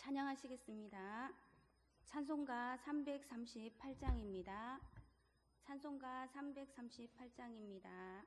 찬양하시겠습니다. 찬송가 338장입니다. 찬송가 338장입니다.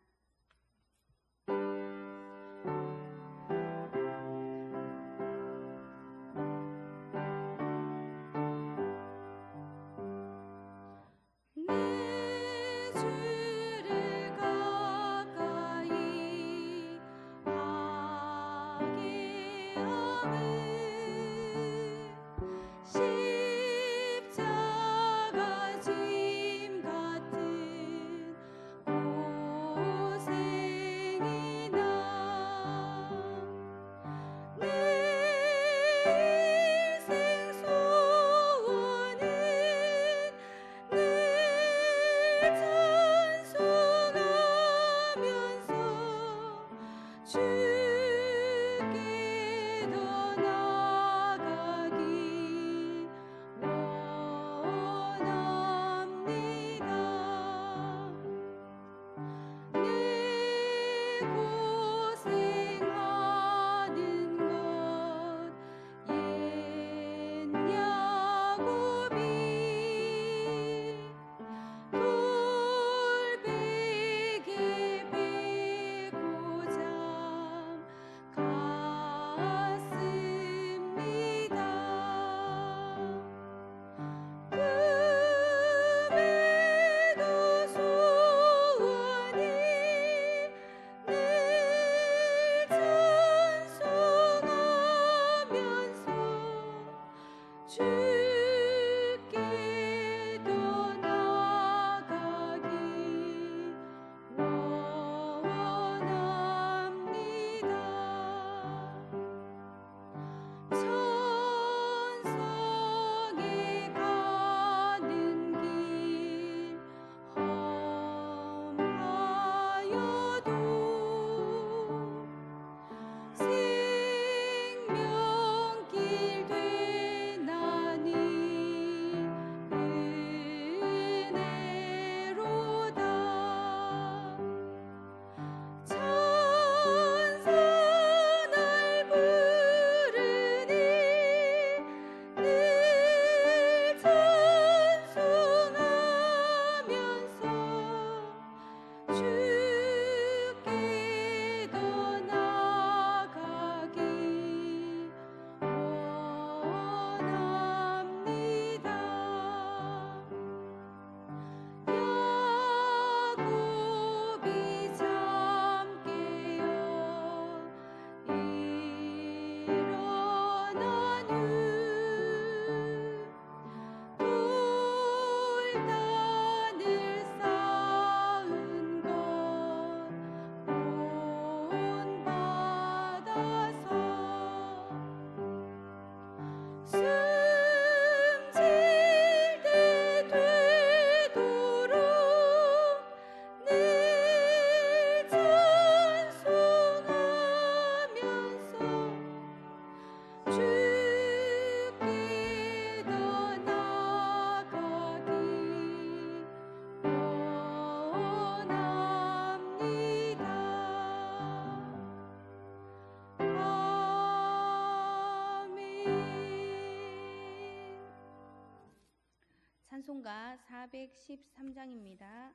찬송가 413장입니다.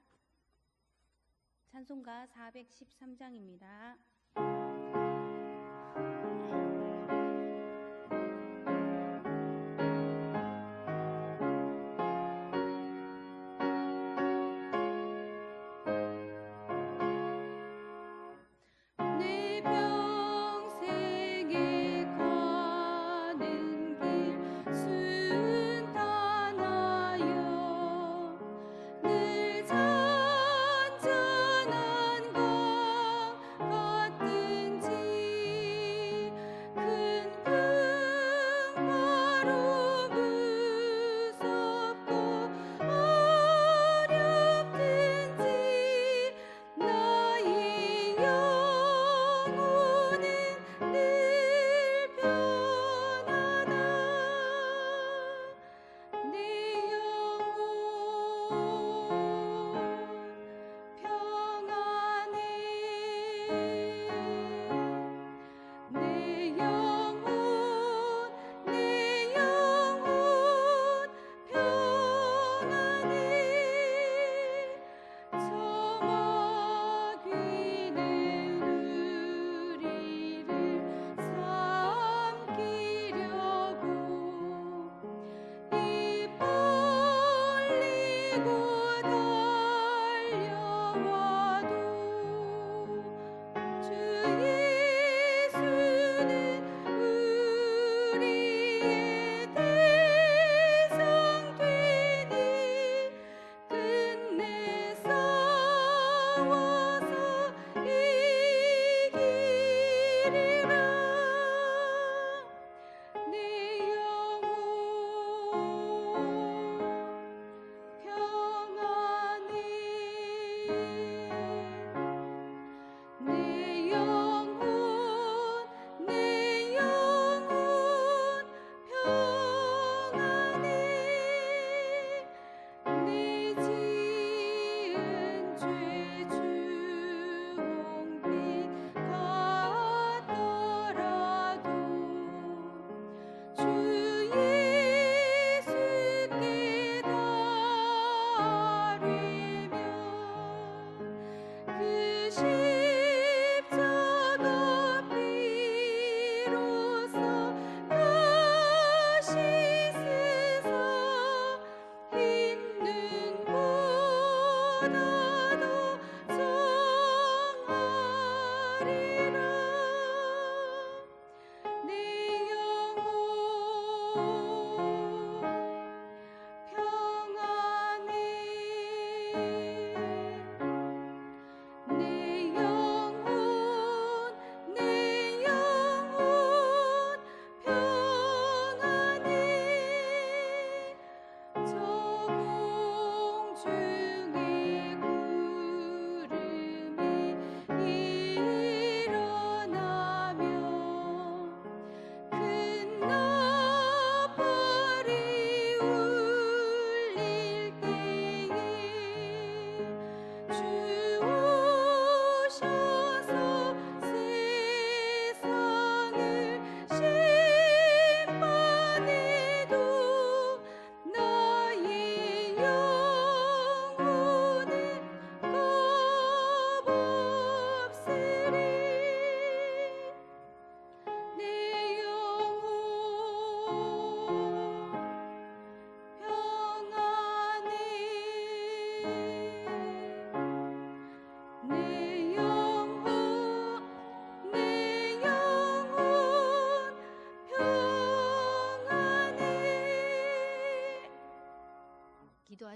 찬송가 413장입니다. 늘 잔잔한 것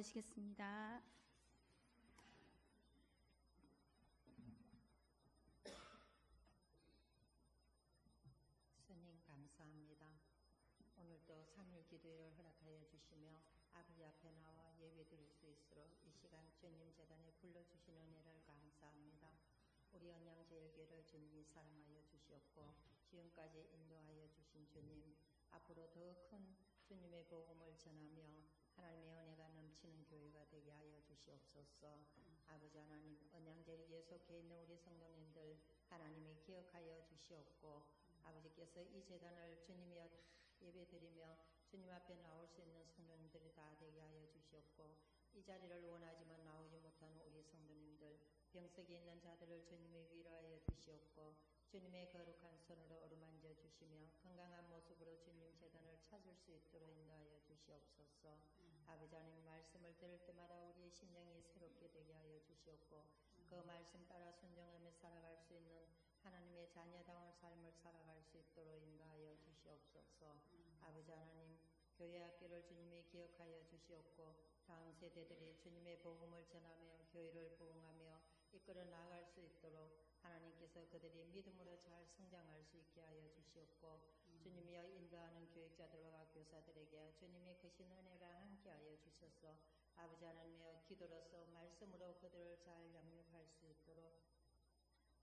받으시겠습니다. 스님 감사합니다. 오늘도 3일 기도회를 허락하여 주시며 아버지 앞에 나와 예배 드릴 수 있도록 이 시간 주님 재단에 불러주신 은혜를 감사합니다. 우리 언양제일교회를 주님이 사랑하여 주시었고 지금까지 인도하여 주신 주님, 앞으로 더 큰 주님의 복음을 전하며 하나님의 은혜가 넘치는 교회가 되게 하여 주시옵소서. 아버지 하나님, 언양제일교회에 속해 있는 우리 성도님들 하나님이 기억하여 주시옵고 아버지께서 이 재단을 주님이여 다 예배드리며 주님 앞에 나올 수 있는 성도님들이 다 되게 하여 주시옵고 이 자리를 원하지만 나오지 못하는 우리 성도님들, 병석에 있는 자들을 주님이 위로하여 주시옵고 주님의 거룩한 손으로 어루만져 주시며 건강한 모습으로 주님 재단을 찾을 수 있도록 인도하여 주시옵소서. 아버지 하나님, 말씀을 들을 때마다 우리의 심령이 새롭게 되게 하여 주시옵고 그 말씀 따라 순종하며 살아갈 수 있는 하나님의 자녀다운 삶을 살아갈 수 있도록 인도하여 주시옵소서. 아버지 하나님, 교회 학교를 주님이 기억하여 주시옵고 다음 세대들이 주님의 복음을 전하며 교회를 부흥하며 이끌어 나아갈 수 있도록 하나님께서 그들이 믿음으로 잘 성장할 수 있게 하여 주시옵고 주님이여 인도하는 교육자들과 교사들에게 주님의 크신 은혜가 함께하여 주셔서 아버지 하나님이여 기도로서 말씀으로 그들을 잘 양육할 수 있도록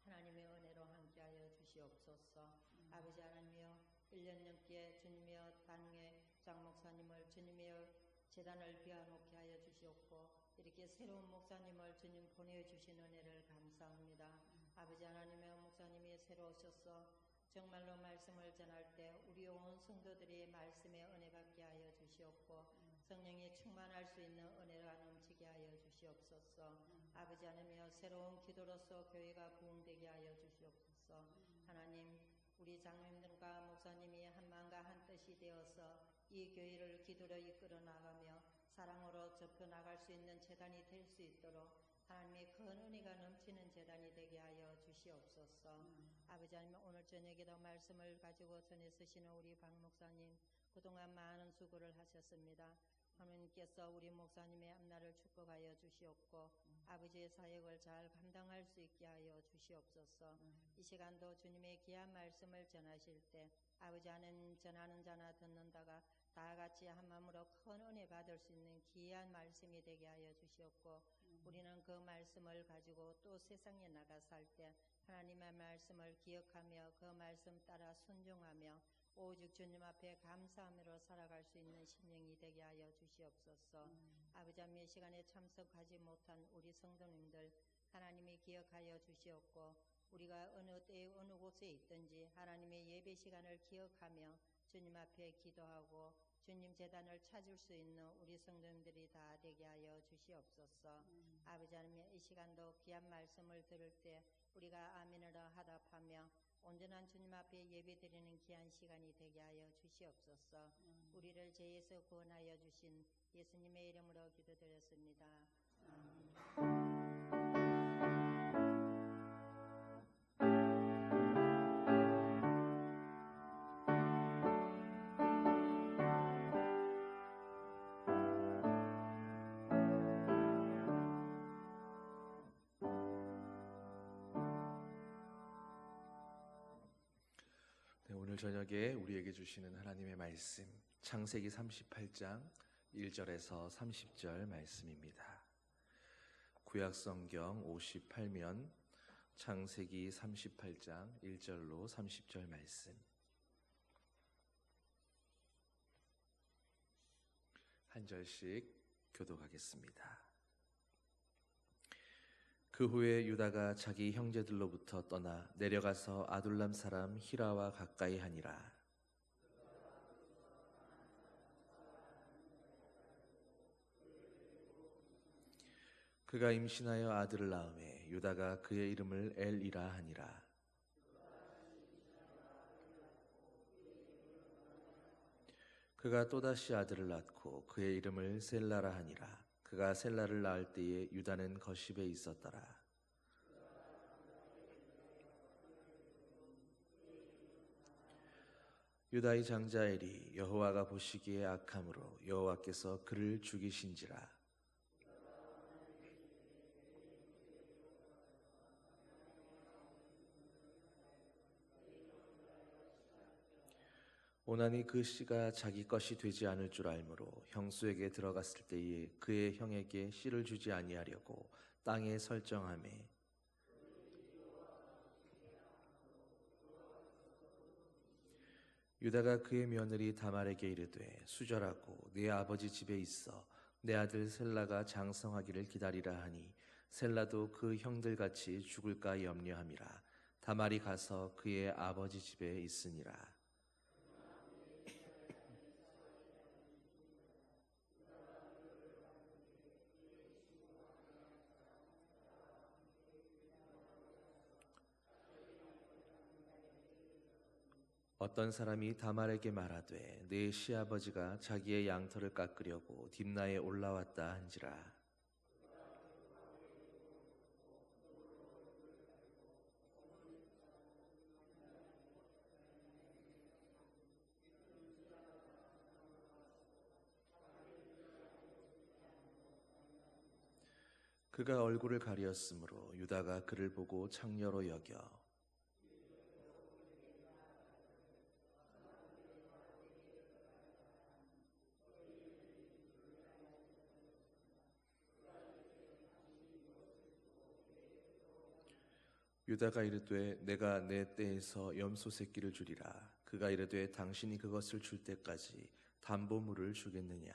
하나님의 은혜로 함께하여 주시옵소서. 아버지 하나님이여 1년 넘게 주님이여 단회 장목사님을 주님이여 재단을 비워놓게 하여 주시옵고 이렇게 새로운 목사님을 주님 보내주신 은혜를 감사합니다. 아버지 하나님의 목사님이 새로 오셔서 정말로 말씀을 전할 때 우리 온 성도들이 말씀의 은혜 받게 하여 주시옵고 성령이 충만할 수 있는 은혜가 넘치게 하여 주시옵소서. 아버지 하나님이여 새로운 기도로서 교회가 부흥되게 하여 주시옵소서. 하나님, 우리 장로님들과 목사님이 한 마음과 한 뜻이 되어서 이 교회를 기도로 이끌어 나가며 사랑으로 접혀 나갈 수 있는 재단이 될 수 있도록 하나님의 큰 은혜가 넘치는 재단이 되게 하여 주시옵소서. 아버지 하나님, 오늘 저녁에도 말씀을 가지고 전해 쓰시는 우리 박 목사님 그동안 많은 수고를 하셨습니다. 하나님께서 우리 목사님의 앞날을 축복하여 주시옵고 아버지의 사역을 잘 감당할 수 있게 하여 주시옵소서. 이 시간도 주님의 귀한 말씀을 전하실 때 아버지 하나님, 전하는 자나 듣는다가 다 같이 한 마음으로 큰 은혜 받을 수 있는 귀한 말씀이 되게 하여 주시옵고 우리는 그 말씀을 가지고 또 세상에 나가 살 때 하나님의 말씀을 기억하며 그 말씀 따라 순종하며 오직 주님 앞에 감사함으로 살아갈 수 있는 심령이 되게 하여 주시옵소서. 아버지 하나님, 이 시간에 참석하지 못한 우리 성도님들 하나님이 기억하여 주시옵고 우리가 어느 때에 어느 곳에 있든지 하나님의 예배 시간을 기억하며 주님 앞에 기도하고 주님 재단을 찾을 수 있는 우리 성도님들이 다 되게 하여 주시옵소서. 아버지 하나님, 이 시간도 귀한 말씀을 들을 때 우리가 아멘으로 하답하며 온전한 주님 앞에 예배드리는 귀한 시간이 되게 하여 주시옵소서. 우리를 죄에서 구원하여 주신 예수님의 이름으로 기도드렸습니다. 오늘 저녁에 우리에게 주시는 하나님의 말씀, 창세기 38장 1절에서 30절 말씀입니다. 구약성경 58면 창세기 38장 1절로 30절 말씀. 한 절씩 교독하겠습니다. 그 후에 유다가 자기 형제들로부터 떠나 내려가서 아둘람 사람 히라와 가까이 하니라. 그가 임신하여 아들을 낳음에 유다가 그의 이름을 엘이라 하니라. 그가 또다시 아들을 낳고 그의 이름을 셀라라 하니라. 그가 셀라를 낳을 때에 유다는 거십에 있었더라. 유다의 장자 엘이 여호와가 보시기에 악함으로 여호와께서 그를 죽이신지라. 오나니 그 씨가 자기 것이 되지 않을 줄 알므로 형수에게 들어갔을 때에 그의 형에게 씨를 주지 아니하려고 땅에 설정하매 유다가 그의 며느리 다말에게 이르되 수절하고 내 아버지 집에 있어 내 아들 셀라가 장성하기를 기다리라 하니 셀라도 그 형들같이 죽을까 염려함이라. 다말이 가서 그의 아버지 집에 있으니라. 어떤 사람이 다말에게 말하되 내 시아버지가 자기의 양털을 깎으려고 딥나에 올라왔다 한지라. 그가 얼굴을 가리었으므로 유다가 그를 보고 창녀로 여겨 유다가 이르되 내가 내 떼에서 염소 새끼를 주리라. 그가 이르되 당신이 그것을 줄 때까지 담보물을 주겠느냐.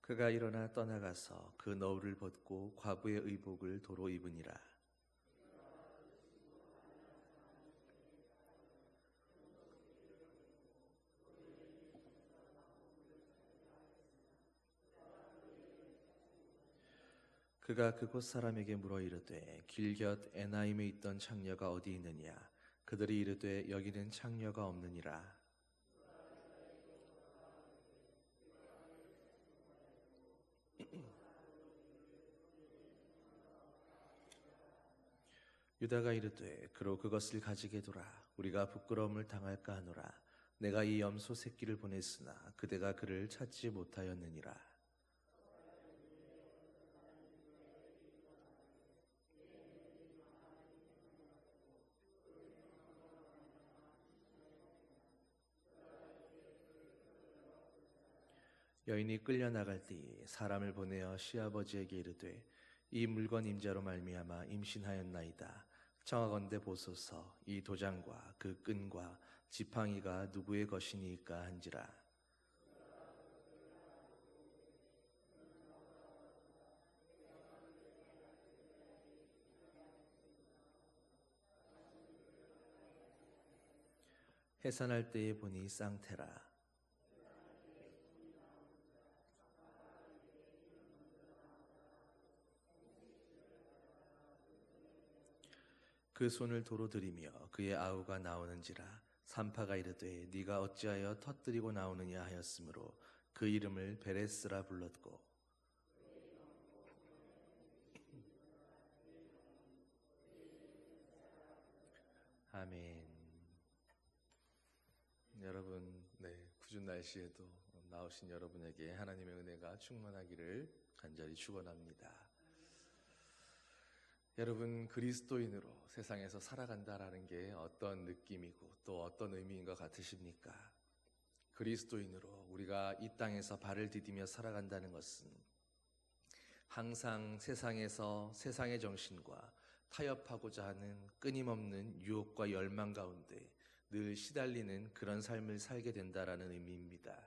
그가 일어나 떠나가서 그 너울을 벗고 과부의 의복을 도로 입으니라. 그가 그곳 사람에게 물어 이르되 길곁 에나임에 있던 창녀가 어디 있느냐. 그들이 이르되 여기는 창녀가 없느니라. 유다가 이르되 그로 그것을 가지게 두라. 우리가 부끄러움을 당할까 하노라. 내가 이 염소 새끼를 보냈으나 그대가 그를 찾지 못하였느니라. 여인이 끌려 나갈 때에 사람을 보내어 시아버지에게 이르되 이 물건 임자로 말미암아 임신하였나이다. 청하건대 보소서. 이 도장과 그 끈과 지팡이가 누구의 것이니까 한지라. 해산할 때에 보니 쌍태라. 그 손을 도로 들이며 그의 아우가 나오는지라. 산파가 이르되 네가 어찌하여 터뜨리고 나오느냐 하였으므로 그 이름을 베레스라 불렀고 아멘. 여러분, 궂은 날씨에도 나오신 여러분에게 하나님의 은혜가 충만하기를 간절히 축원합니다. 여러분, 그리스도인으로 세상에서 살아간다라는 게 어떤 느낌이고 또 어떤 의미인 것 같으십니까? 그리스도인으로 우리가 이 땅에서 발을 디디며 살아간다는 것은 항상 세상에서 세상의 정신과 타협하고자 하는 끊임없는 유혹과 열망 가운데 늘 시달리는 그런 삶을 살게 된다라는 의미입니다.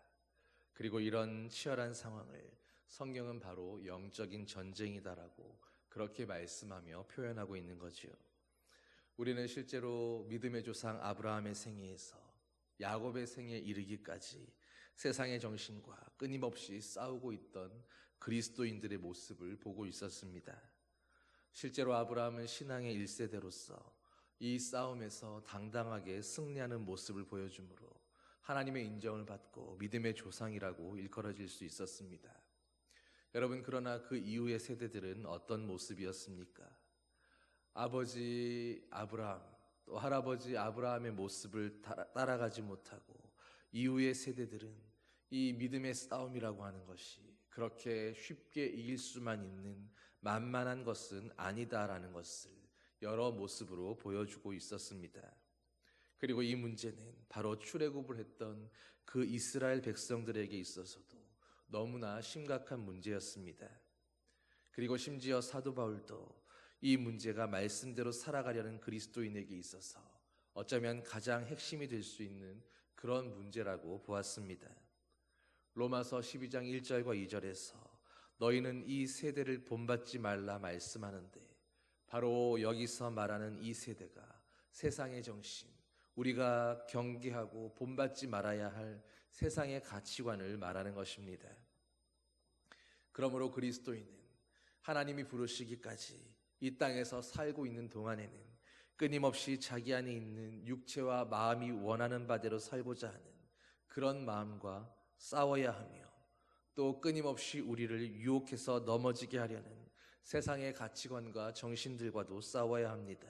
그리고 이런 치열한 상황을 성경은 바로 영적인 전쟁이다라고 그렇게 말씀하며 표현하고 있는 거지요. 우리는 실제로 믿음의 조상 아브라함의 생애에서 야곱의 생애에 이르기까지 세상의 정신과 끊임없이 싸우고 있던 그리스도인들의 모습을 보고 있었습니다. 실제로 아브라함은 신앙의 1세대로서 이 싸움에서 당당하게 승리하는 모습을 보여주므로 하나님의 인정을 받고 믿음의 조상이라고 일컬어질 수 있었습니다. 여러분, 그러나 그 이후의 세대들은 어떤 모습이었습니까? 아버지 아브라함 또 할아버지 아브라함의 모습을 따라가지 못하고 이후의 세대들은 이 믿음의 싸움이라고 하는 것이 그렇게 쉽게 이길 수만 있는 만만한 것은 아니다라는 것을 여러 모습으로 보여주고 있었습니다. 그리고 이 문제는 바로 출애굽을 했던 그 이스라엘 백성들에게 있어서도 너무나 심각한 문제였습니다. 그리고 심지어 사도 바울도 이 문제가 말씀대로 살아가려는 그리스도인에게 있어서 어쩌면 가장 핵심이 될 수 있는 그런 문제라고 보았습니다. 로마서 12장 1절과 2절에서 너희는 이 세대를 본받지 말라 말씀하는데 바로 여기서 말하는 이 세대가 세상의 정신, 우리가 경계하고 본받지 말아야 할 세상의 가치관을 말하는 것입니다. 그러므로 그리스도인은 하나님이 부르시기까지 이 땅에서 살고 있는 동안에는 끊임없이 자기 안에 있는 육체와 마음이 원하는 바대로 살고자 하는 그런 마음과 싸워야 하며 또 끊임없이 우리를 유혹해서 넘어지게 하려는 세상의 가치관과 정신들과도 싸워야 합니다.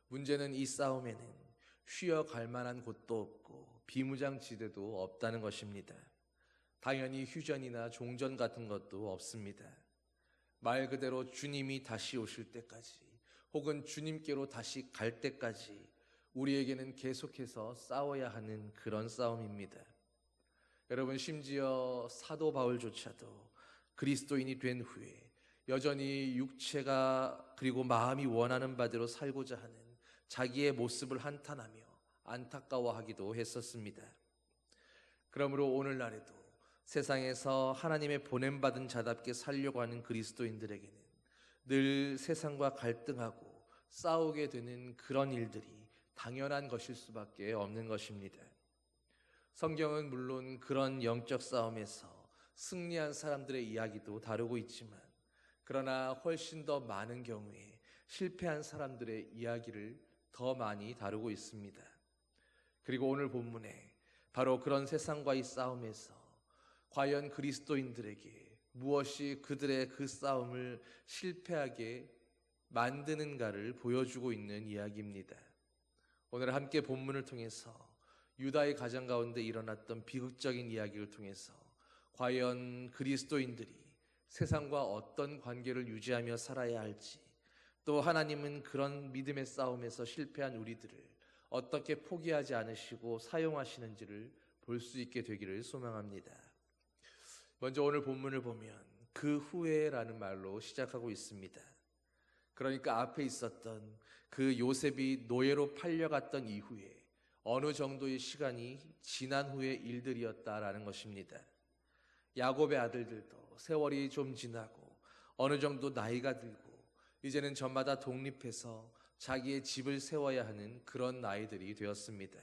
문제는 이 싸움에는 쉬어갈 만한 곳도 없고 비무장지대도 없다는 것입니다. 당연히 휴전이나 종전 같은 것도 없습니다. 말 그대로 주님이 다시 오실 때까지 혹은 주님께로 다시 갈 때까지 우리에게는 계속해서 싸워야 하는 그런 싸움입니다. 여러분, 심지어 사도 바울조차도 그리스도인이 된 후에 여전히 육체가 그리고 마음이 원하는 바대로 살고자 하는 자기의 모습을 한탄하며 안타까워하기도 했었습니다. 그러므로 오늘날에도 세상에서 하나님의 보냄받은 자답게 살려고 하는 그리스도인들에게는 늘 세상과 갈등하고 싸우게 되는 그런 일들이 당연한 것일 수밖에 없는 것입니다. 성경은 물론 그런 영적 싸움에서 승리한 사람들의 이야기도 다루고 있지만 그러나 훨씬 더 많은 경우에 실패한 사람들의 이야기를 더 많이 다루고 있습니다. 그리고 오늘 본문에 바로 그런 세상과의 싸움에서 과연 그리스도인들에게 무엇이 그들의 그 싸움을 실패하게 만드는가를 보여주고 있는 이야기입니다. 오늘 함께 본문을 통해서 유다의 가정 가운데 일어났던 비극적인 이야기를 통해서 과연 그리스도인들이 세상과 어떤 관계를 유지하며 살아야 할지, 또 하나님은 그런 믿음의 싸움에서 실패한 우리들을 어떻게 포기하지 않으시고 사용하시는지를 볼 수 있게 되기를 소망합니다. 먼저 오늘 본문을 보면 그 후에라는 말로 시작하고 있습니다. 그러니까 앞에 있었던 그 요셉이 노예로 팔려갔던 이후에 어느 정도의 시간이 지난 후의 일들이었다라는 것입니다. 야곱의 아들들도 세월이 좀 지나고 어느 정도 나이가 들고 이제는 저마다 독립해서 자기의 집을 세워야 하는 그런 나이들이 되었습니다.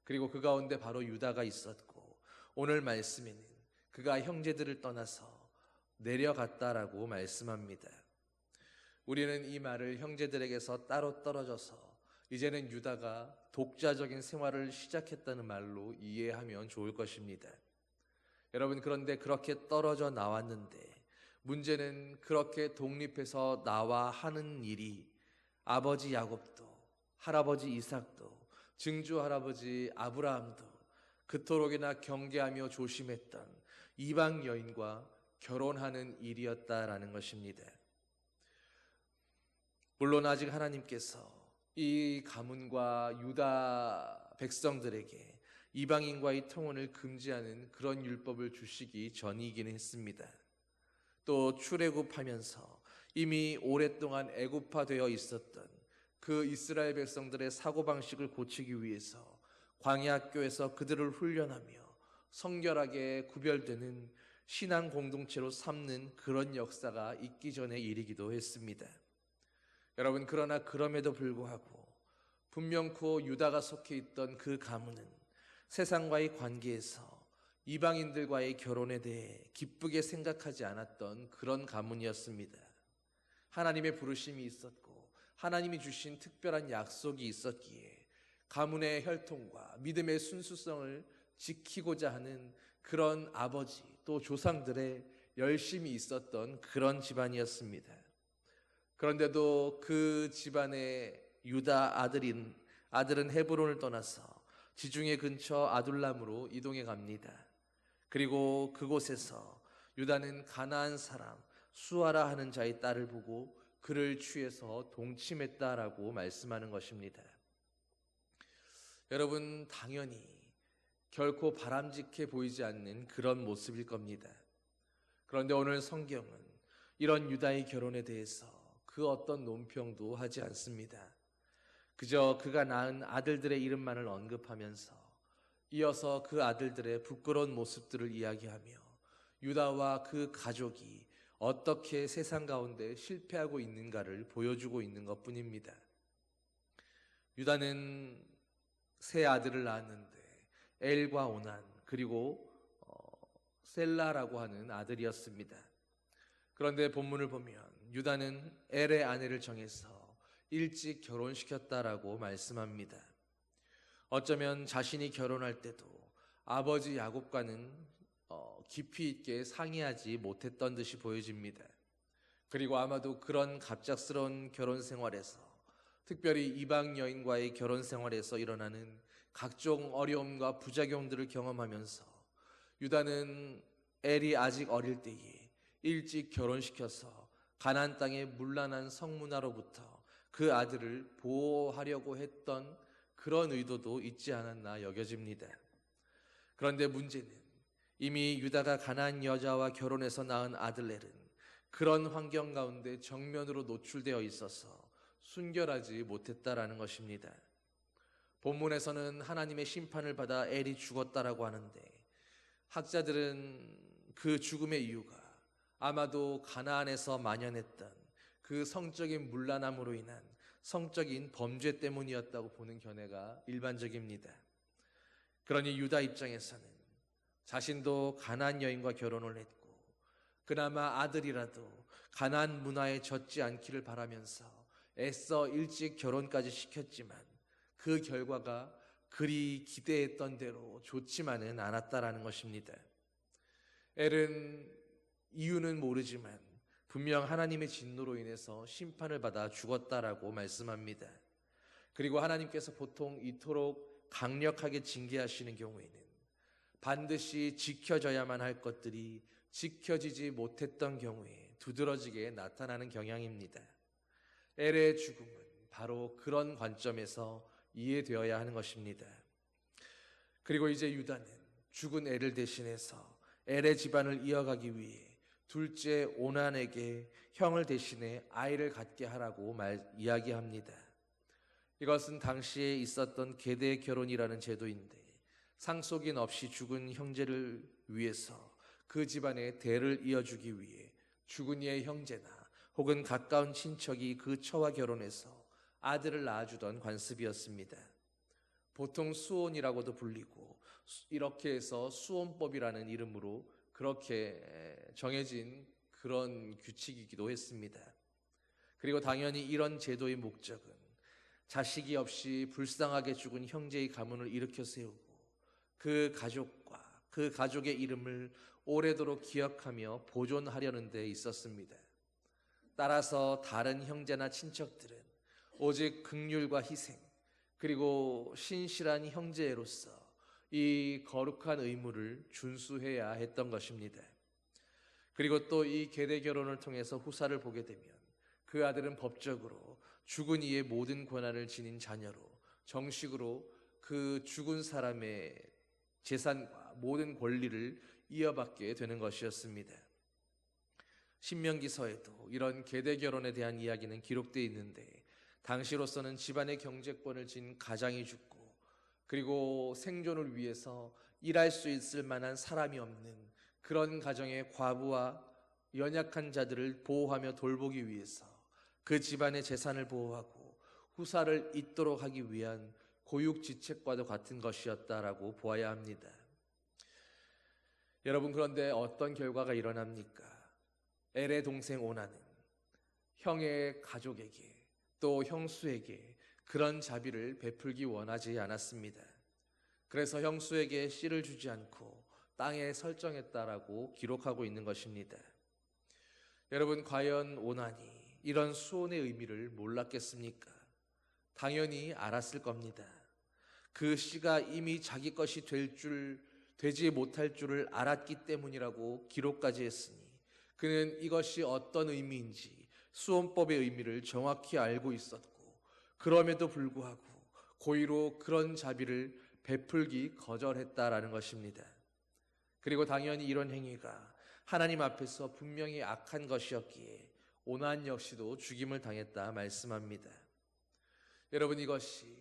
그리고 그 가운데 바로 유다가 있었고 오늘 말씀에는 그가 형제들을 떠나서 내려갔다라고 말씀합니다. 우리는 이 말을 형제들에게서 따로 떨어져서 이제는 유다가 독자적인 생활을 시작했다는 말로 이해하면 좋을 것입니다. 여러분, 그런데 그렇게 떨어져 나왔는데 문제는 그렇게 독립해서 나와 하는 일이 아버지 야곱도 할아버지 이삭도 증조 할아버지 아브라함도 그토록이나 경계하며 조심했던 이방 여인과 결혼하는 일이었다라는 것입니다. 물론 아직 하나님께서 이 가문과 유다 백성들에게 이방인과의 통혼을 금지하는 그런 율법을 주시기 전이긴 했습니다. 또 출애굽하면서 이미 오랫동안 애굽화되어 있었던 그 이스라엘 백성들의 사고방식을 고치기 위해서 광야학교에서 그들을 훈련하며 성결하게 구별되는 신앙 공동체로 삼는 그런 역사가 있기 전의 일이기도 했습니다. 여러분, 그러나 그럼에도 불구하고 분명코 유다가 속해 있던 그 가문은 세상과의 관계에서 이방인들과의 결혼에 대해 기쁘게 생각하지 않았던 그런 가문이었습니다. 하나님의 부르심이 있었고 하나님이 주신 특별한 약속이 있었기에 가문의 혈통과 믿음의 순수성을 지키고자 하는 그런 아버지 또 조상들의 열심이 있었던 그런 집안이었습니다. 그런데도 그 집안의 유다 아들은 헤브론을 떠나서 지중해 근처 아둘람으로 이동해 갑니다. 그리고 그곳에서 유다는 가나안 사람 수아라 하는 자의 딸을 보고 그를 취해서 동침했다라고 말씀하는 것입니다. 여러분, 당연히 결코 바람직해 보이지 않는 그런 모습일 겁니다. 그런데 오늘 성경은 이런 유다의 결혼에 대해서 그 어떤 논평도 하지 않습니다. 그저 그가 낳은 아들들의 이름만을 언급하면서 이어서 그 아들들의 부끄러운 모습들을 이야기하며 유다와 그 가족이 어떻게 세상 가운데 실패하고 있는가를 보여주고 있는 것뿐입니다. 유다는 세 아들을 낳았는데 엘과 오난 그리고 셀라라고 하는 아들이었습니다. 그런데 본문을 보면 유다는 엘의 아내를 정해서 일찍 결혼시켰다라고 말씀합니다. 어쩌면 자신이 결혼할 때도 아버지 야곱과는 깊이 있게 상의하지 못했던 듯이 보여집니다. 그리고 아마도 그런 갑작스러운 결혼 생활에서, 특별히 이방 여인과의 결혼 생활에서 일어나는 각종 어려움과 부작용들을 경험하면서 유다는 엘이 아직 어릴 때에 일찍 결혼시켜서 가나안 땅의 문란한 성문화로부터 그 아들을 보호하려고 했던 그런 의도도 있지 않았나 여겨집니다. 그런데 문제는 이미 유다가 가나안 여자와 결혼해서 낳은 아들 엘은 그런 환경 가운데 정면으로 노출되어 있어서 순결하지 못했다라는 것입니다. 본문에서는 하나님의 심판을 받아 엘이 죽었다라고 하는데 학자들은 그 죽음의 이유가 아마도 가나안에서 만연했던 그 성적인 문란함으로 인한 성적인 범죄 때문이었다고 보는 견해가 일반적입니다. 그러니 유다 입장에서는 자신도 가나안 여인과 결혼을 했고 그나마 아들이라도 가나안 문화에 젖지 않기를 바라면서 애써 일찍 결혼까지 시켰지만 그 결과가 그리 기대했던 대로 좋지만은 않았다라는 것입니다. 엘은 이유는 모르지만 분명 하나님의 진노로 인해서 심판을 받아 죽었다라고 말씀합니다. 그리고 하나님께서 보통 이토록 강력하게 징계하시는 경우에는 반드시 지켜져야만 할 것들이 지켜지지 못했던 경우에 두드러지게 나타나는 경향입니다. 엘의 죽음은 바로 그런 관점에서 이해되어야 하는 것입니다. 그리고 이제 유다는 죽은 엘을 대신해서 엘의 집안을 이어가기 위해 둘째 오난에게 형을 대신해 아이를 갖게 하라고 이야기합니다. 이것은 당시에 있었던 계대 결혼이라는 제도인데 상속인 없이 죽은 형제를 위해서 그 집안의 대를 이어주기 위해 죽은 이의 형제나 혹은 가까운 친척이 그 처와 결혼해서 아들을 낳아주던 관습이었습니다. 보통 수혼이라고도 불리고 이렇게 해서 수혼법이라는 이름으로 그렇게 정해진 그런 규칙이기도 했습니다. 그리고 당연히 이런 제도의 목적은 자식이 없이 불쌍하게 죽은 형제의 가문을 일으켜 세우고 그 가족과 그 가족의 이름을 오래도록 기억하며 보존하려는 데 있었습니다. 따라서 다른 형제나 친척들은 오직 긍휼과 희생 그리고 신실한 형제로서 이 거룩한 의무를 준수해야 했던 것입니다. 그리고 또 이 계대 결혼을 통해서 후사를 보게 되면 그 아들은 법적으로 죽은 이의 모든 권한을 지닌 자녀로 정식으로 그 죽은 사람의 재산과 모든 권리를 이어받게 되는 것이었습니다. 신명기서에도 이런 계대 결혼에 대한 이야기는 기록되어 있는데 당시로서는 집안의 경제권을 진 가장이 죽고 그리고 생존을 위해서 일할 수 있을 만한 사람이 없는 그런 가정의 과부와 연약한 자들을 보호하며 돌보기 위해서 그 집안의 재산을 보호하고 후사를 잇도록 하기 위한 고육지책과도 같은 것이었다라고 보아야 합니다. 여러분, 그런데 어떤 결과가 일어납니까? 엘의 동생 오난은 형의 가족에게 또 형수에게 그런 자비를 베풀기 원하지 않았습니다. 그래서 형수에게 씨를 주지 않고 땅에 설정했다라고 기록하고 있는 것입니다. 여러분, 과연 오난이 이런 수혼의 의미를 몰랐겠습니까? 당연히 알았을 겁니다. 그 씨가 이미 자기 것이 되지 못할 줄을 알았기 때문이라고 기록까지 했으니 그는 이것이 어떤 의미인지 수원법의 의미를 정확히 알고 있었고 그럼에도 불구하고 고의로 그런 자비를 베풀기 거절했다라는 것입니다. 그리고 당연히 이런 행위가 하나님 앞에서 분명히 악한 것이었기에 오난 역시도 죽임을 당했다 말씀합니다. 여러분, 이것이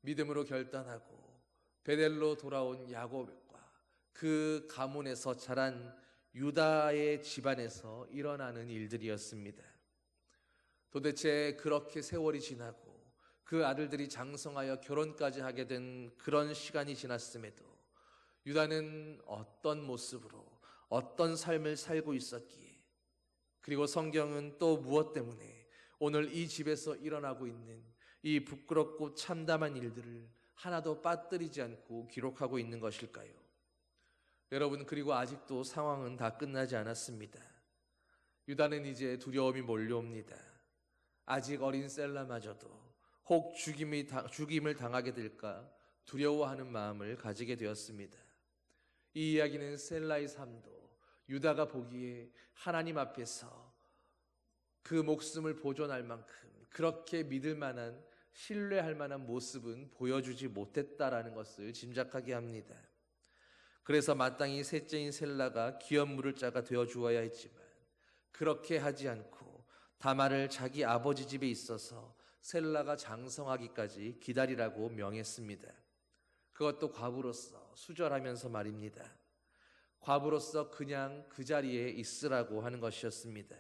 믿음으로 결단하고 베델로 돌아온 야곱과 그 가문에서 자란 유다의 집안에서 일어나는 일들이었습니다. 도대체 그렇게 세월이 지나고 그 아들들이 장성하여 결혼까지 하게 된 그런 시간이 지났음에도 유다는 어떤 모습으로 어떤 삶을 살고 있었기에, 그리고 성경은 또 무엇 때문에 오늘 이 집에서 일어나고 있는 이 부끄럽고 참담한 일들을 하나도 빠뜨리지 않고 기록하고 있는 것일까요? 여러분, 그리고 아직도 상황은 다 끝나지 않았습니다. 유다는 이제 두려움이 몰려옵니다. 아직 어린 셀라마저도 혹 죽임을 당하게 될까 두려워하는 마음을 가지게 되었습니다. 이 이야기는 셀라의 삶도 유다가 보기에 하나님 앞에서 그 목숨을 보존할 만큼 그렇게 믿을 만한, 신뢰할 만한 모습은 보여주지 못했다라는 것을 짐작하게 합니다. 그래서 마땅히 셋째인 셀라가 기업물을 자가 되어 주어야 했지만 그렇게 하지 않고 다말을 자기 아버지 집에 있어서 셀라가 장성하기까지 기다리라고 명했습니다. 그것도 과부로서 수절하면서 말입니다. 과부로서 그냥 그 자리에 있으라고 하는 것이었습니다.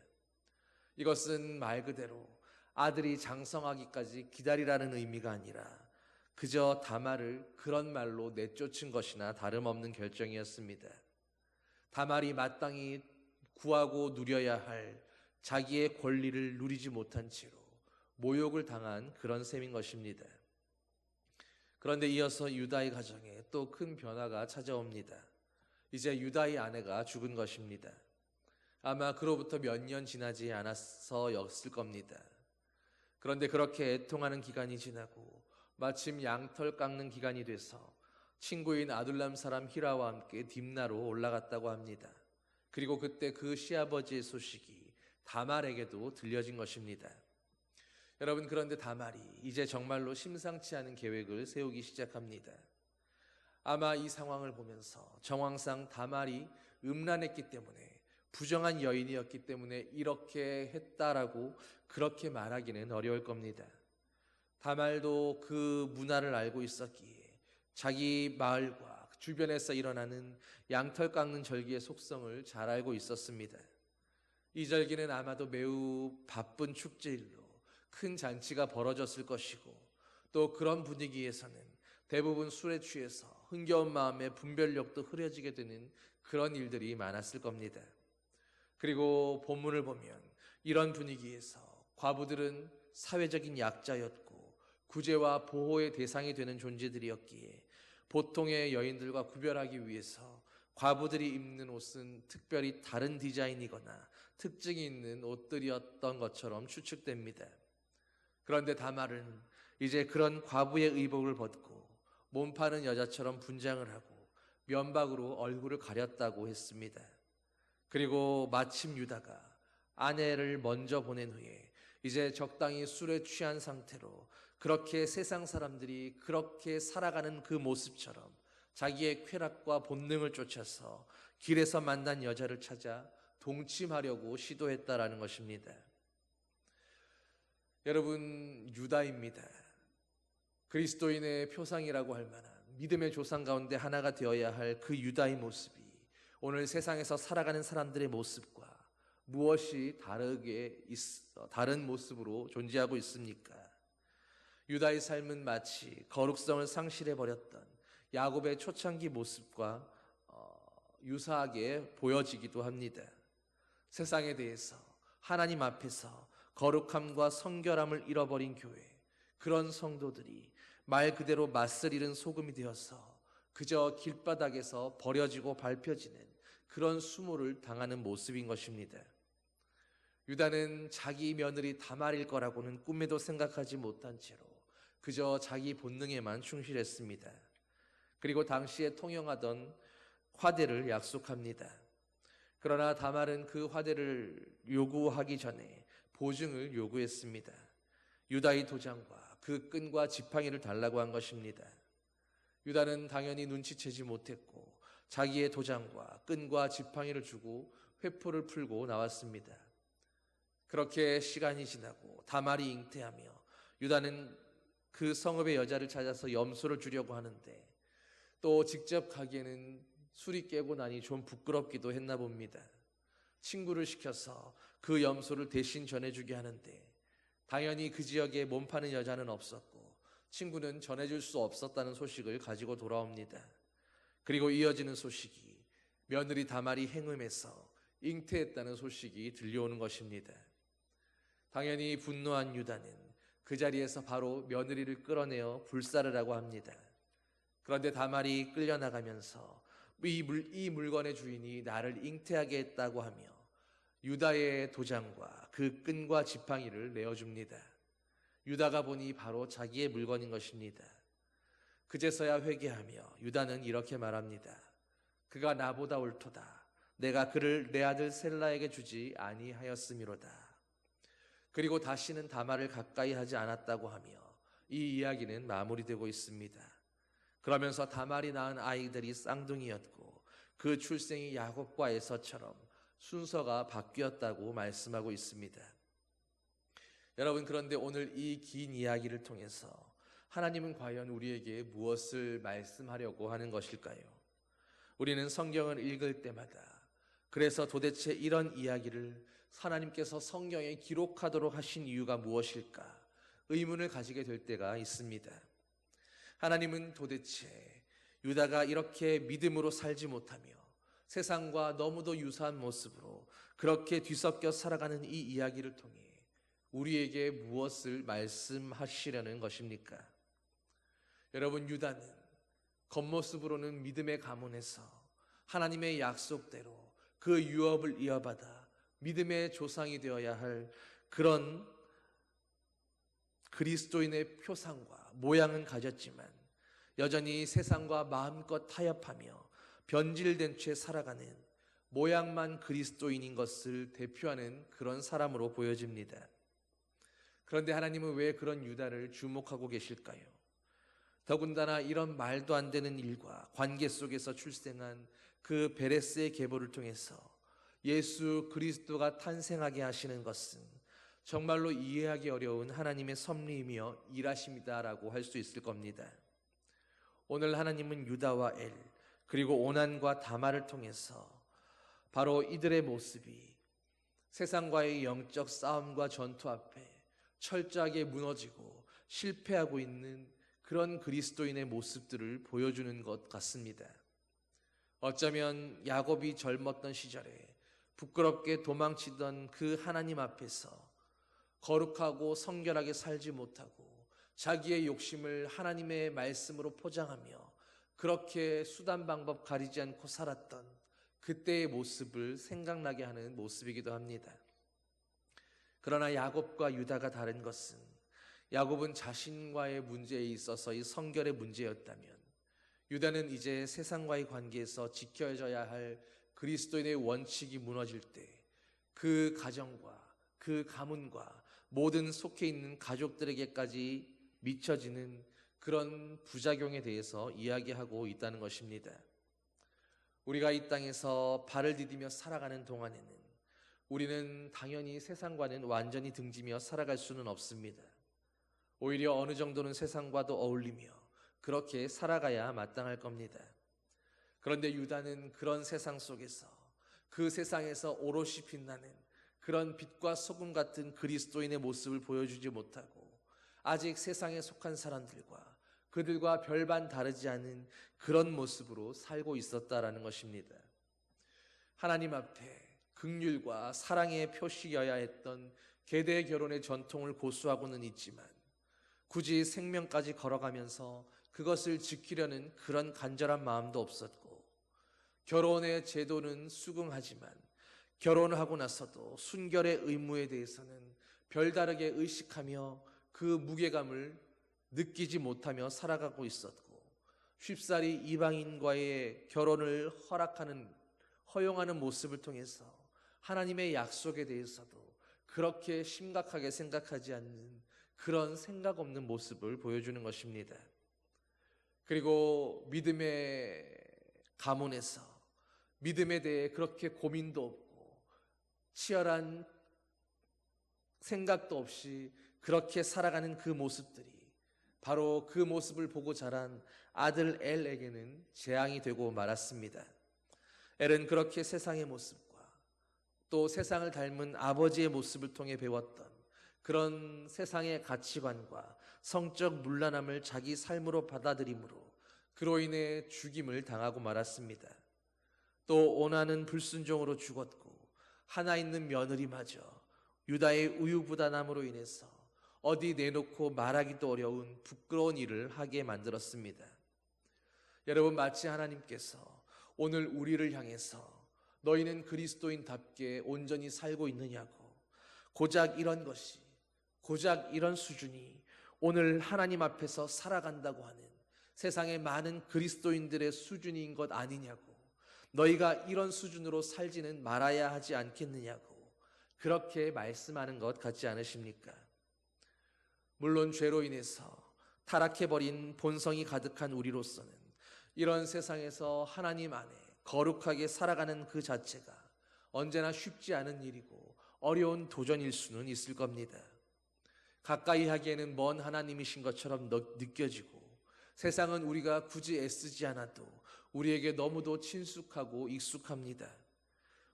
이것은 말 그대로 아들이 장성하기까지 기다리라는 의미가 아니라 그저 다말을 그런 말로 내쫓은 것이나 다름없는 결정이었습니다. 다말이 마땅히 구하고 누려야 할 자기의 권리를 누리지 못한 채로 모욕을 당한 그런 셈인 것입니다. 그런데 이어서 유다의 가정에 또 큰 변화가 찾아옵니다. 이제 유다의 아내가 죽은 것입니다. 아마 그로부터 몇 년 지나지 않아서였을 겁니다. 그런데 그렇게 애통하는 기간이 지나고 마침 양털 깎는 기간이 돼서 친구인 아둘람 사람 히라와 함께 딥나로 올라갔다고 합니다. 그리고 그때 그 시아버지의 소식이 다말에게도 들려진 것입니다. 여러분, 그런데 다말이 이제 정말로 심상치 않은 계획을 세우기 시작합니다. 아마 이 상황을 보면서 정황상 다말이 음란했기 때문에, 부정한 여인이었기 때문에 이렇게 했다라고 그렇게 말하기는 어려울 겁니다. 다말도 그 문화를 알고 있었기에 자기 마을과 주변에서 일어나는 양털 깎는 절기의 속성을 잘 알고 있었습니다. 이 절기는 아마도 매우 바쁜 축제일로 큰 잔치가 벌어졌을 것이고, 또 그런 분위기에서는 대부분 술에 취해서 흥겨운 마음에 분별력도 흐려지게 되는 그런 일들이 많았을 겁니다. 그리고 본문을 보면 이런 분위기에서 과부들은 사회적인 약자였고 구제와 보호의 대상이 되는 존재들이었기에 보통의 여인들과 구별하기 위해서 과부들이 입는 옷은 특별히 다른 디자인이거나 특징이 있는 옷들이었던 것처럼 추측됩니다. 그런데 다말은 이제 그런 과부의 의복을 벗고 몸파는 여자처럼 분장을 하고 면박으로 얼굴을 가렸다고 했습니다. 그리고 마침 유다가 아내를 먼저 보낸 후에 이제 적당히 술에 취한 상태로 그렇게 세상 사람들이 그렇게 살아가는 그 모습처럼 자기의 쾌락과 본능을 쫓아서 길에서 만난 여자를 찾아 동침하려고 시도했다라는 것입니다. 여러분, 유다입니다. 그리스도인의 표상이라고 할 만한 믿음의 조상 가운데 하나가 되어야 할 그 유다의 모습이 오늘 세상에서 살아가는 사람들의 모습과 무엇이 다른 모습으로 존재하고 있습니까? 유다의 삶은 마치 거룩성을 상실해버렸던 야곱의 초창기 모습과 유사하게 보여지기도 합니다. 세상에 대해서, 하나님 앞에서 거룩함과 성결함을 잃어버린 교회, 그런 성도들이 말 그대로 맛을 잃은 소금이 되어서 그저 길바닥에서 버려지고 밟혀지는 그런 수모를 당하는 모습인 것입니다. 유다는 자기 며느리 다말일 거라고는 꿈에도 생각하지 못한 채로 그저 자기 본능에만 충실했습니다. 그리고 당시에 통용하던 화대를 약속합니다. 그러나 다말은 그 화대를 요구하기 전에 보증을 요구했습니다. 유다의 도장과 그 끈과 지팡이를 달라고 한 것입니다. 유다는 당연히 눈치채지 못했고 자기의 도장과 끈과 지팡이를 주고 회포를 풀고 나왔습니다. 그렇게 시간이 지나고 다말이 잉태하며 유다는 그 성읍의 여자를 찾아서 염소를 주려고 하는데 또 직접 가기에는 술이 깨고 나니 좀 부끄럽기도 했나 봅니다. 친구를 시켜서 그 염소를 대신 전해주게 하는데 당연히 그 지역에 몸 파는 여자는 없었고 친구는 전해줄 수 없었다는 소식을 가지고 돌아옵니다. 그리고 이어지는 소식이 며느리 다말이 행음해서 잉태했다는 소식이 들려오는 것입니다. 당연히 분노한 유다는 그 자리에서 바로 며느리를 끌어내어 불사르라고 합니다. 그런데 다말이 끌려나가면서 이 물건의 주인이 나를 잉태하게 했다고 하며 유다의 도장과 그 끈과 지팡이를 내어줍니다. 유다가 보니 바로 자기의 물건인 것입니다. 그제서야 회개하며 유다는 이렇게 말합니다. 그가 나보다 옳도다. 내가 그를 내 아들 셀라에게 주지 아니하였음이로다. 그리고 다시는 다말을 가까이 하지 않았다고 하며 이 이야기는 마무리되고 있습니다. 그러면서 다말이 낳은 아이들이 쌍둥이였고 그 출생이 야곱과 에서처럼 순서가 바뀌었다고 말씀하고 있습니다. 여러분, 그런데 오늘 이 긴 이야기를 통해서 하나님은 과연 우리에게 무엇을 말씀하려고 하는 것일까요? 우리는 성경을 읽을 때마다 그래서 도대체 이런 이야기를 하나님께서 성경에 기록하도록 하신 이유가 무엇일까 의문을 가지게 될 때가 있습니다. 하나님은 도대체 유다가 이렇게 믿음으로 살지 못하며 세상과 너무도 유사한 모습으로 그렇게 뒤섞여 살아가는 이 이야기를 통해 우리에게 무엇을 말씀하시려는 것입니까? 여러분, 유다는 겉모습으로는 믿음의 가문에서 하나님의 약속대로 그 유업을 이어받아 믿음의 조상이 되어야 할 그런 그리스도인의 표상과 모양은 가졌지만 여전히 세상과 마음껏 타협하며 변질된 채 살아가는 모양만 그리스도인인 것을 대표하는 그런 사람으로 보여집니다. 그런데 하나님은 왜 그런 유다를 주목하고 계실까요? 더군다나 이런 말도 안 되는 일과 관계 속에서 출생한 그 베레스의 계보를 통해서 예수 그리스도가 탄생하게 하시는 것은 정말로 이해하기 어려운 하나님의 섭리이며 일하심이다라고 할 수 있을 겁니다. 오늘 하나님은 유다와 엘 그리고 오난과 다말을 통해서 바로 이들의 모습이 세상과의 영적 싸움과 전투 앞에 철저하게 무너지고 실패하고 있는 그런 그리스도인의 모습들을 보여주는 것 같습니다. 어쩌면 야곱이 젊었던 시절에 부끄럽게 도망치던 그 하나님 앞에서 거룩하고 성결하게 살지 못하고 자기의 욕심을 하나님의 말씀으로 포장하며 그렇게 수단 방법 가리지 않고 살았던 그때의 모습을 생각나게 하는 모습이기도 합니다. 그러나 야곱과 유다가 다른 것은 야곱은 자신과의 문제에 있어서의 성결의 문제였다면 유다는 이제 세상과의 관계에서 지켜져야 할 그리스도인의 원칙이 무너질 때 그 가정과 그 가문과 모든 속해 있는 가족들에게까지 미쳐지는 그런 부작용에 대해서 이야기하고 있다는 것입니다. 우리가 이 땅에서 발을 디디며 살아가는 동안에는 우리는 당연히 세상과는 완전히 등지며 살아갈 수는 없습니다. 오히려 어느 정도는 세상과도 어울리며 그렇게 살아가야 마땅할 겁니다. 그런데 유다는 그런 세상 속에서 그 세상에서 오롯이 빛나는 그런 빛과 소금 같은 그리스도인의 모습을 보여주지 못하고 아직 세상에 속한 사람들과 그들과 별반 다르지 않은 그런 모습으로 살고 있었다라는 것입니다. 하나님 앞에 긍휼과 사랑의 표시여야 했던 계대 결혼의 전통을 고수하고는 있지만 굳이 생명까지 걸어가면서 그것을 지키려는 그런 간절한 마음도 없었고 결혼의 제도는 수긍하지만 결혼을 하고 나서도 순결의 의무에 대해서는 별다르게 의식하며 그 무게감을 느끼지 못하며 살아가고 있었고 쉽사리 이방인과의 결혼을 허용하는 모습을 통해서 하나님의 약속에 대해서도 그렇게 심각하게 생각하지 않는 그런 생각 없는 모습을 보여주는 것입니다. 그리고 믿음의 가문에서 믿음에 대해 그렇게 고민도 없고 치열한 생각도 없이 그렇게 살아가는 그 모습들이 바로 그 모습을 보고 자란 아들 엘에게는 재앙이 되고 말았습니다. 엘은 그렇게 세상의 모습과 또 세상을 닮은 아버지의 모습을 통해 배웠던 그런 세상의 가치관과 성적 문란함을 자기 삶으로 받아들이므로 그로 인해 죽임을 당하고 말았습니다. 또 오나는 불순종으로 죽었고 하나 있는 며느리마저 유다의 우유부단함으로 인해서 어디 내놓고 말하기도 어려운 부끄러운 일을 하게 만들었습니다. 여러분, 마치 하나님께서 오늘 우리를 향해서 너희는 그리스도인답게 온전히 살고 있느냐고, 고작 이런 것이, 고작 이런 수준이 오늘 하나님 앞에서 살아간다고 하는 세상의 많은 그리스도인들의 수준인 것 아니냐고, 너희가 이런 수준으로 살지는 말아야 하지 않겠느냐고 그렇게 말씀하는 것 같지 않으십니까? 물론 죄로 인해서 타락해버린 본성이 가득한 우리로서는 이런 세상에서 하나님 안에 거룩하게 살아가는 그 자체가 언제나 쉽지 않은 일이고 어려운 도전일 수는 있을 겁니다. 가까이 하기에는 먼 하나님이신 것처럼 느껴지고 세상은 우리가 굳이 애쓰지 않아도 우리에게 너무도 친숙하고 익숙합니다.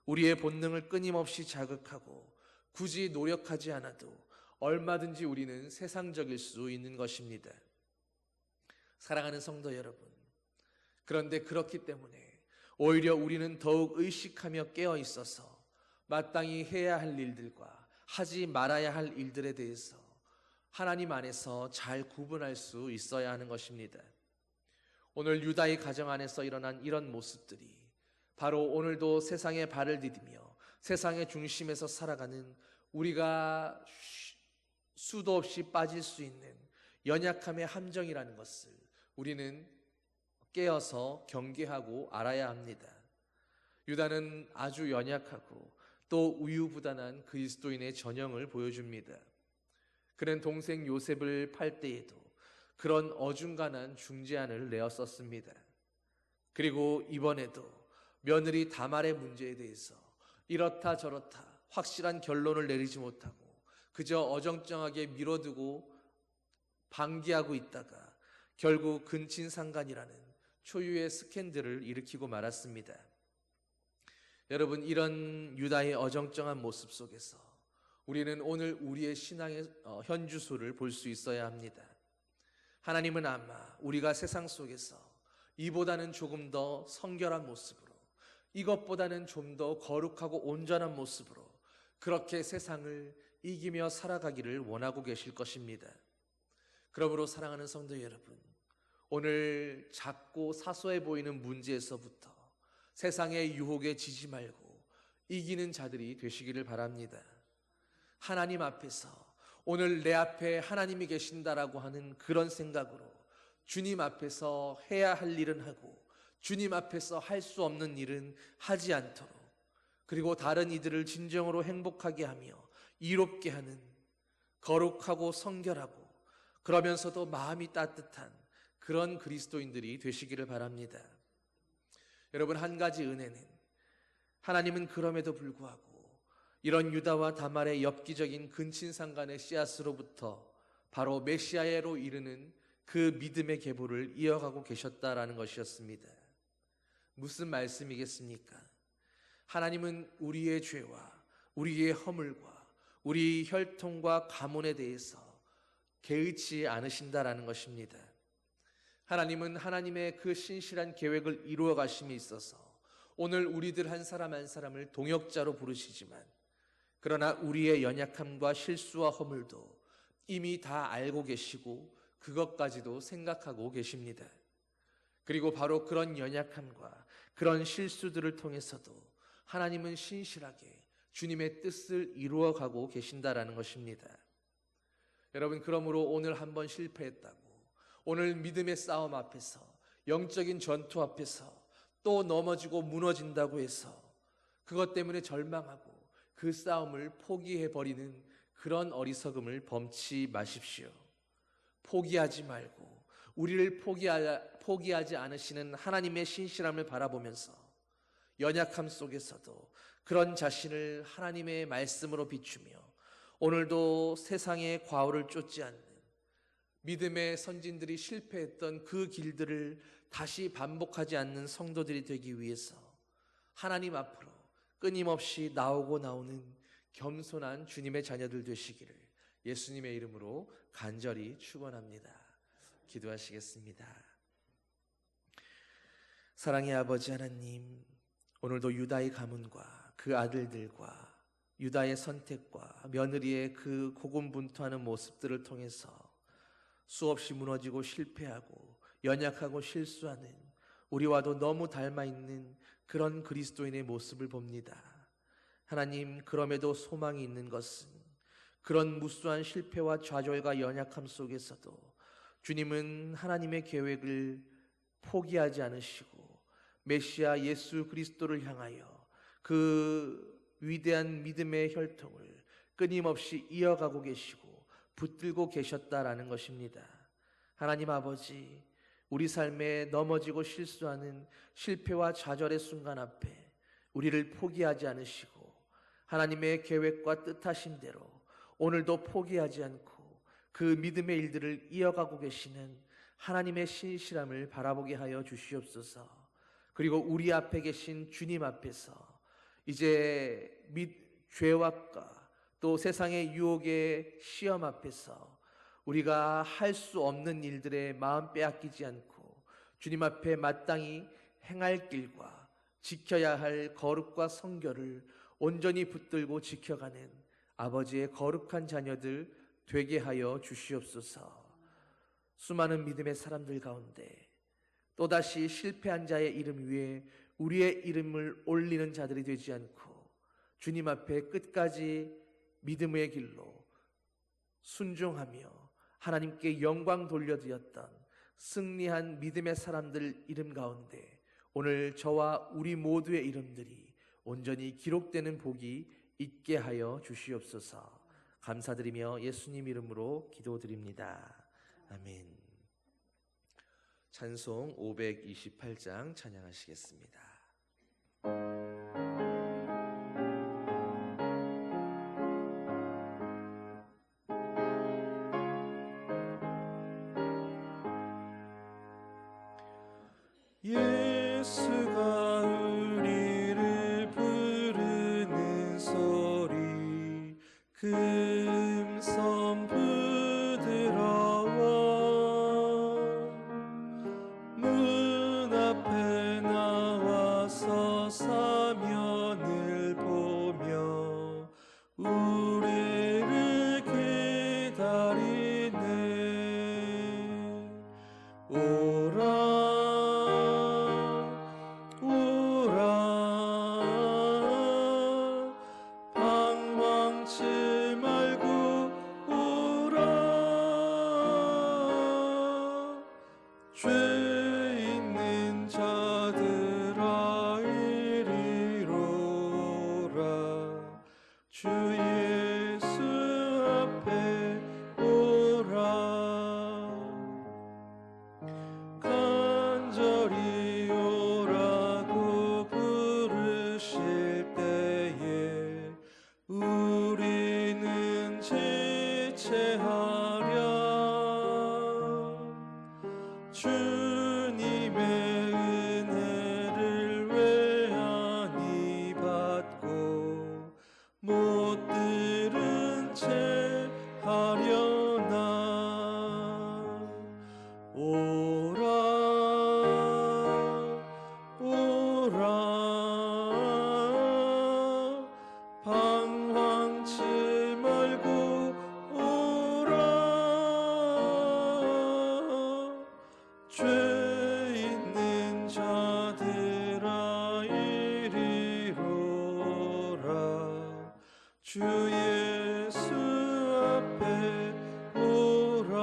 우리의 본능을 끊임없이 자극하고 굳이 노력하지 않아도 얼마든지 우리는 세상적일 수 있는 것입니다. 사랑하는 성도 여러분, 그런데 그렇기 때문에 오히려 우리는 더욱 의식하며 깨어 있어서 마땅히 해야 할 일들과 하지 말아야 할 일들에 대해서 하나님 안에서 잘 구분할 수 있어야 하는 것입니다. 오늘 유다의 가정 안에서 일어난 이런 모습들이 바로 오늘도 세상에 발을 디디며 세상의 중심에서 살아가는 우리가 수도 없이 빠질 수 있는 연약함의 함정이라는 것을 우리는 깨어서 경계하고 알아야 합니다. 유다는 아주 연약하고 또 우유부단한 그리스도인의 전형을 보여줍니다. 그는 동생 요셉을 팔 때에도 그런 어중간한 중재안을 내었었습니다. 그리고 이번에도 며느리 다말의 문제에 대해서 이렇다 저렇다 확실한 결론을 내리지 못하고 그저 어정쩡하게 미뤄두고 방기하고 있다가 결국 근친상간이라는 초유의 스캔들을 일으키고 말았습니다. 여러분, 이런 유다의 어정쩡한 모습 속에서 우리는 오늘 우리의 신앙의 현주소를 볼 수 있어야 합니다. 하나님은 아마 우리가 세상 속에서 이보다는 조금 더 성결한 모습으로, 이것보다는 좀 더 거룩하고 온전한 모습으로 그렇게 세상을 이기며 살아가기를 원하고 계실 것입니다. 그러므로 사랑하는 성도 여러분, 오늘 작고 사소해 보이는 문제에서부터 세상의 유혹에 지지 말고 이기는 자들이 되시기를 바랍니다. 하나님 앞에서 오늘 내 앞에 하나님이 계신다라고 하는 그런 생각으로 주님 앞에서 해야 할 일은 하고 주님 앞에서 할 수 없는 일은 하지 않도록, 그리고 다른 이들을 진정으로 행복하게 하며 이롭게 하는 거룩하고 성결하고 그러면서도 마음이 따뜻한 그런 그리스도인들이 되시기를 바랍니다. 여러분, 한 가지 은혜는 하나님은 그럼에도 불구하고 이런 유다와 다말의 엽기적인 근친상간의 씨앗으로부터 바로 메시아로 이르는 그 믿음의 계보를 이어가고 계셨다라는 것이었습니다. 무슨 말씀이겠습니까? 하나님은 우리의 죄와 우리의 허물과 우리 혈통과 가문에 대해서 개의치 않으신다라는 것입니다. 하나님은 하나님의 그 신실한 계획을 이루어 가심에 있어서 오늘 우리들 한 사람 한 사람을 동역자로 부르시지만, 그러나 우리의 연약함과 실수와 허물도 이미 다 알고 계시고 그것까지도 생각하고 계십니다. 그리고 바로 그런 연약함과 그런 실수들을 통해서도 하나님은 신실하게 주님의 뜻을 이루어가고 계신다라는 것입니다. 여러분, 그러므로 오늘 한번 실패했다고 오늘 믿음의 싸움 앞에서, 영적인 전투 앞에서 또 넘어지고 무너진다고 해서 그것 때문에 절망하고 그 싸움을 포기해버리는 그런 어리석음을 범치 마십시오. 포기하지 말고 우리를 포기하지 않으시는 하나님의 신실함을 바라보면서 연약함 속에서도 그런 자신을 하나님의 말씀으로 비추며 오늘도 세상의 과오를 쫓지 않는 믿음의 선진들이 실패했던 그 길들을 다시 반복하지 않는 성도들이 되기 위해서 하나님 앞으로 끊임없이 나오고 나오는 겸손한 주님의 자녀들 되시기를 예수님의 이름으로 간절히 축원합니다. 기도하시겠습니다. 사랑의 아버지 하나님, 오늘도 유다의 가문과 그 아들들과 유다의 선택과 며느리의 그 고군분투하는 모습들을 통해서 수없이 무너지고 실패하고 연약하고 실수하는 우리와도 너무 닮아있는 그런 그리스도인의 모습을 봅니다. 하나님, 그럼에도 소망이 있는 것은 그런 무수한 실패와 좌절과 연약함 속에서도 주님은 하나님의 계획을 포기하지 않으시고 메시아 예수 그리스도를 향하여 그 위대한 믿음의 혈통을 끊임없이 이어가고 계시고 붙들고 계셨다라는 것입니다. 하나님 아버지, 우리 삶에 넘어지고 실수하는 실패와 좌절의 순간 앞에 우리를 포기하지 않으시고 하나님의 계획과 뜻하신 대로 오늘도 포기하지 않고 그 믿음의 일들을 이어가고 계시는 하나님의 신실함을 바라보게 하여 주시옵소서. 그리고 우리 앞에 계신 주님 앞에서 이제 죄악과 또 세상의 유혹의 시험 앞에서 우리가 할 수 없는 일들에 마음 빼앗기지 않고 주님 앞에 마땅히 행할 길과 지켜야 할 거룩과 성결을 온전히 붙들고 지켜가는 아버지의 거룩한 자녀들 되게 하여 주시옵소서. 수많은 믿음의 사람들 가운데 또다시 실패한 자의 이름 위에 우리의 이름을 올리는 자들이 되지 않고 주님 앞에 끝까지 믿음의 길로 순종하며 하나님께 영광 돌려드렸던 승리한 믿음의 사람들 이름 가운데 오늘 저와 우리 모두의 이름들이 온전히 기록되는 복이 있게 하여 주시옵소서. 감사드리며 예수님 이름으로 기도드립니다. 아멘. 찬송 528장 찬양하시겠습니다. 예수가 우리를 부르는 소리 금성 부드러워 문 앞에 나와서 사면을 보며 우리를 기다리네. 오라 주 예수 앞에 오라. 간절히 오라고 부르실 때에 우리는 지체하랴. 주님의 은혜를 왜 아니 받고 못 들은 채 하려나. 오라 오라 방황치 말고 오라. 죄 있는 자들아 이리로 오라. 주 예수 앞에 오라.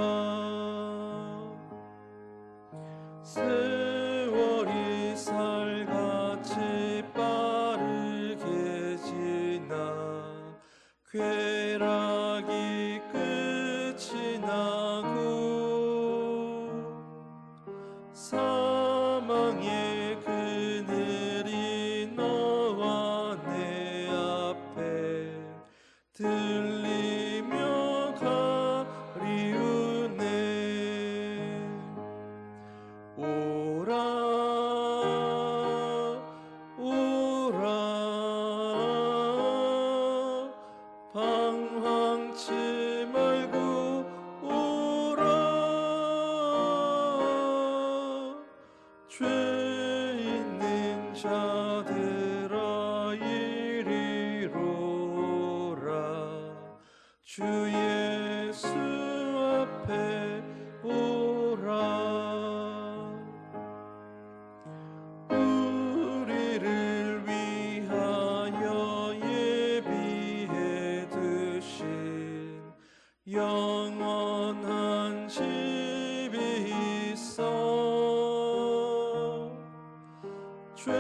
죄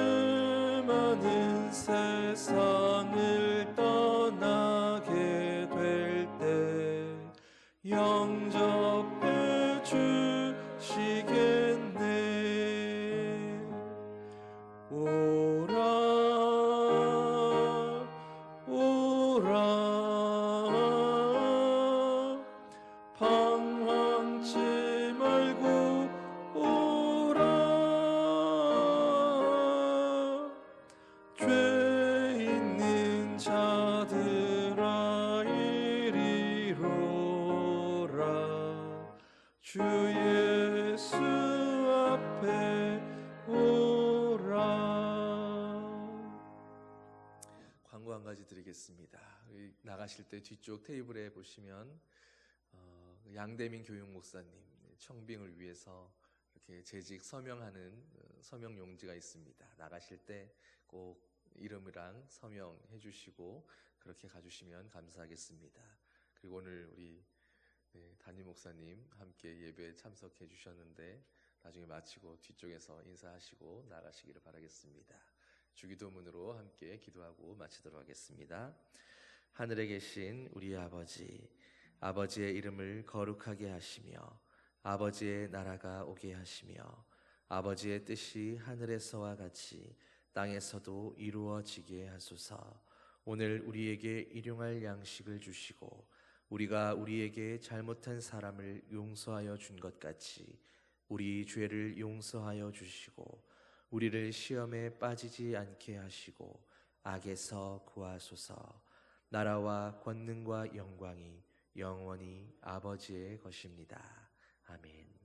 많은 세상을 떠나게 될 때 영접해 주시겠네. 오라 오라 방황치 말고 오라. 죄 있는 자들아 이리로 오라. 주 예수 앞에 오라. 광고 한 가지 드리겠습니다. 나가실 때 뒤쪽 테이블에 보시면 양대민 교육 목사님 청빙을 위해서 이렇게 재직 서명하는 서명 용지가 있습니다. 나가실 때 꼭 이름이랑 서명해 주시고 그렇게 가주시면 감사하겠습니다. 그리고 오늘 우리 담임 목사님 함께 예배에 참석해 주셨는데 나중에 마치고 뒤쪽에서 인사하시고 나가시기를 바라겠습니다. 주기도문으로 함께 기도하고 마치도록 하겠습니다. 하늘에 계신 우리 아버지, 아버지의 이름을 거룩하게 하시며 아버지의 나라가 오게 하시며 아버지의 뜻이 하늘에서와 같이 땅에서도 이루어지게 하소서. 오늘 우리에게 일용할 양식을 주시고 우리가 우리에게 잘못한 사람을 용서하여 준 것 같이 우리 죄를 용서하여 주시고 우리를 시험에 빠지지 않게 하시고 악에서 구하소서. 나라와 권능과 영광이 영원히 아버지의 것입니다. 아멘.